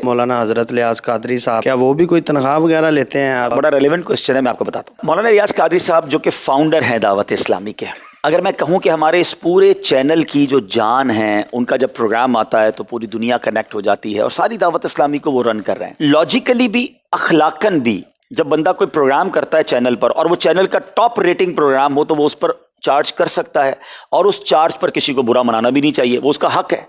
مولانا حضرت ریاض قادری صاحب کیا وہ بھی کوئی تنخواہ وغیرہ لیتے ہیں؟ بڑا ریلیونٹ کوشچن ہے، میں آپ کو بتاتا ہوں۔ مولانا ریاض قادری صاحب جو کہ فاؤنڈر ہیں دعوت اسلامی کے، اگر میں کہوں کہ ہمارے اس پورے چینل کی جو جان ہے، ان کا جب پروگرام آتا ہے تو پوری دنیا کنیکٹ ہو جاتی ہے اور ساری دعوت اسلامی کو وہ رن کر رہے ہیں۔ لاجیکلی بھی، اخلاقاً بھی، جب بندہ کوئی پروگرام کرتا ہے چینل پر اور وہ چینل کا ٹاپ ریٹنگ پروگرام ہو تو وہ اس پر چارج کر سکتا ہے، اور اس چارج پر کسی کو برا منانا بھی نہیں چاہیے، وہ اس کا حق ہے،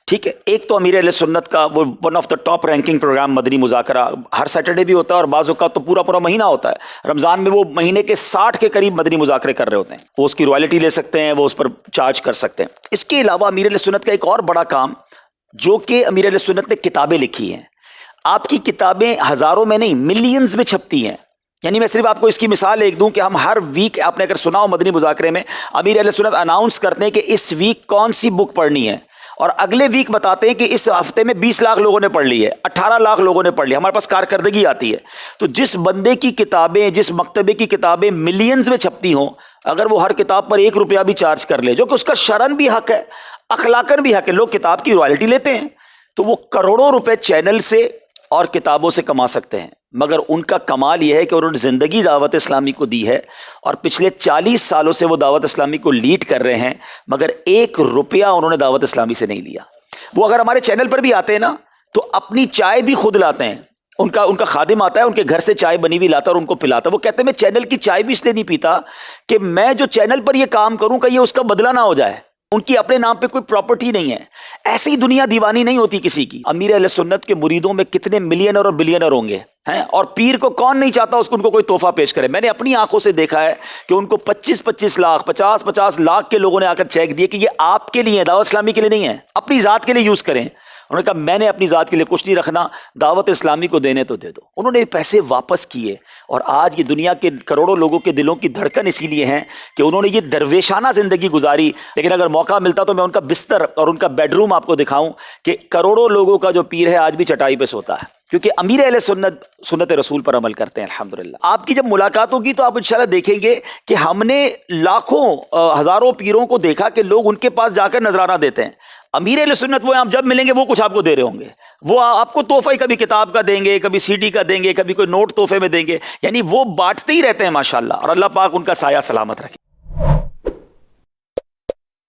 ٹھیک ہے۔ ایک تو امیر اہل سنت کا وہ one of the top ranking program Madani Muzakra Hare Saturday بھی ہوتا ہے، اور بعض اوقات تو پورا مہینہ ہوتا ہے۔ رمضان میں وہ مہینے کے 60 کے قریب مدنی مذاکرے کر رہے ہوتے ہیں، وہ اس کی رائلٹی لے سکتے ہیں، وہ اس پر چارج کر سکتے ہیں۔ اس کے علاوہ امیر اہل سنت کا ایک اور بڑا کام، جو کہ امیر اہل سنت نے کتابیں لکھی ہیں۔ آپ کی کتابیں ہزاروں میں نہیں، ملینز میں چھپتی ہیں۔ یعنی میں صرف آپ کو اس کی مثال ایک دوں کہ ہم ہر ویک، آپ نے اگر سنا ہو مدنی مذاکرے میں، امیر اہل سنت اناؤنس کرتے ہیں کہ اس ویک کون سی بک پڑھنی ہے، اور اگلے ویک بتاتے ہیں کہ اس ہفتے میں 20 لاکھ لوگوں نے پڑھ لی ہے، 18 لاکھ لوگوں نے پڑھ لی، ہمارے پاس کارکردگی آتی ہے۔ تو جس بندے کی کتابیں، جس مکتبے کی کتابیں ملینز میں چھپتی ہوں، اگر وہ ہر کتاب پر 1 روپیہ بھی چارج کر لے، جو کہ اس کا شرعاً بھی حق ہے، اخلاقاً بھی حق ہے، لوگ کتاب کی رائلٹی لیتے ہیں، تو وہ کروڑوں روپے چینل سے اور کتابوں سے کما سکتے ہیں۔ مگر ان کا کمال یہ ہے کہ انہوں نے زندگی دعوت اسلامی کو دی ہے، اور پچھلے 40 سالوں سے وہ دعوت اسلامی کو لیڈ کر رہے ہیں، مگر 1 روپیہ انہوں نے دعوت اسلامی سے نہیں لیا۔ وہ اگر ہمارے چینل پر بھی آتے ہیں نا تو اپنی چائے بھی خود لاتے ہیں، ان کا خادم آتا ہے، ان کے گھر سے چائے بنی ہوئی لاتا ہے اور ان کو پلاتا ہے۔ وہ کہتے ہیں میں چینل کی چائے بھی اس لیے نہیں پیتا کہ میں جو چینل پر یہ کام کروں کہ یہ اس کا بدلہ نہ ہو جائے، ان کی اپنے نام پہ کوئی پراپرٹی نہیں ہے۔ ایسی دنیا دیوانی نہیں ہوتی کسی کی۔ امیر اہل سنت کے مریدوں میں کتنے ملینر اور بلینر ہوں گے ہیں، اور پیر کو کون نہیں چاہتا اس کو ان کو کوئی تحفہ پیش کرے۔ میں نے اپنی آنکھوں سے دیکھا ہے کہ ان کو 25 لاکھ 50 لاکھ کے لوگوں نے آ کر چیک دیے کہ یہ آپ کے لیے ہے، دعوت اسلامی کے لیے نہیں ہے، اپنی ذات کے لیے یوز کریں۔ انہوں نے کہا میں نے اپنی ذات کے لیے کچھ نہیں رکھنا، دعوت اسلامی کو دینے تو دے دو۔ انہوں نے پیسے واپس کیے، اور آج یہ دنیا کے کروڑوں لوگوں کے دلوں کی دھڑکن اسی لیے ہیں کہ انہوں نے یہ درویشانہ زندگی گزاری۔ لیکن اگر موقع ملتا تو میں ان کا بستر اور ان کا بیڈ روم آپ کو دکھاؤں کہ کروڑوں لوگوں کا جو پیر ہے آج بھی چٹائی پہ سوتا ہے، کیونکہ امیر اہل سنت رسول پر عمل کرتے ہیں الحمدللہ۔ آپ کی جب ملاقات ہوگی تو آپ انشاءاللہ دیکھیں گے کہ ہم نے لاکھوں ہزاروں پیروں کو دیکھا کہ لوگ ان کے پاس جا کر نذرانہ دیتے ہیں۔ امیر اہل سنت وہ آپ جب ملیں گے وہ کچھ آپ کو دے رہے ہوں گے، وہ آپ کو تحفہ ہی کبھی کتاب کا دیں گے، کبھی CD کا دیں گے، کبھی کوئی نوٹ تحفے میں دیں گے، یعنی وہ بانٹتے ہی رہتے ہیں ماشاءاللہ، اور اللہ پاک ان کا سایہ سلامت رکھے۔